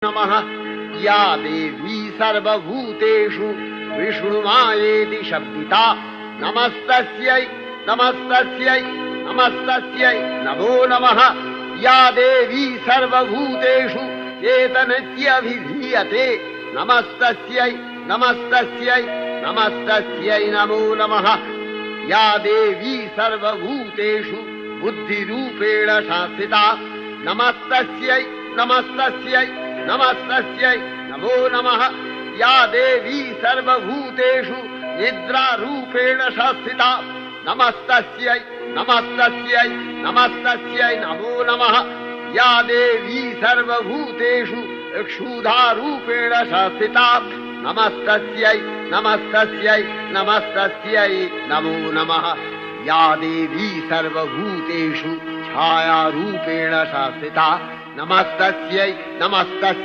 नमः या देवी सर्वभूतेषु विष्णुमायेति शब्दिता नमस्तस्यै नमस्तस्यै नमस्तस्यै नमो नमः या देवी सर्वभूतेषु चेतनत्यभिधीयते नमस्तस्यै नमस्तस्यै नमस्तस्यै नमो नमः या देवी सर्वभूतेषु बुद्धिरूपेण शासिता नमस्तस्यै नमस्तस्यै नमस्तस्यै नमो नमः या देवी सर्वभूतेषु निद्रारूपेण शासिता नमस्तस्यै नमस्तस्यै नमस्तस्यै नमो नमः या देवी सर्वभूतेषु क्षुधारूपेण शासिता नमस्तस्यै नमस्तस्यै नमस्तस्यै नमो नमः या देवी सर्वभूतेषु छायारूपेण शासिता नमस्तस्यै नमस्तस्यै